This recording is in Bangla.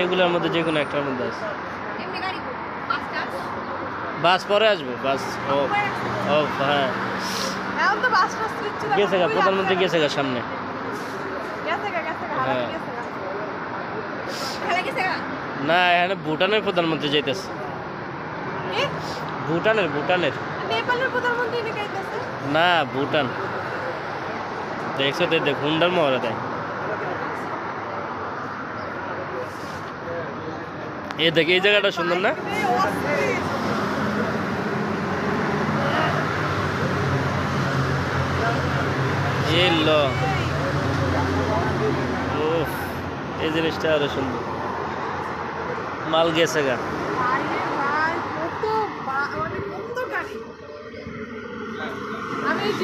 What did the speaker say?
এগুলোর মধ্যে যে কোনো একটার মধ্যে আছে। এমনি গাড়ি বাসটা বাস পরে আসবো, বাস ও ও হ্যাঁ এখন তো বাস টাস দিচ্ছে না, গেছে গা, খুবই প্রধানমন্ত্রী রাস্তায় গেছে গা সামনে। গেছে গা হ্যাঁ। গেছে গা খেলা গেছে গা না এখানে ভুটানের প্রধানমন্ত্রী যাইতেছে। কি ভুটানের ভুটানের নেপালের প্রধানমন্ত্রী নাকি আইতাছে? না ভুটান। দেখছো তো, দেখ হুন্ডার মহড়া দেয়। এই দেখ, এই জায়গাটা সুন্দর না? এই অস্থির। এই ল উফ, এই জিনিসটা আরো সুন্দর। মাল গেছে গা।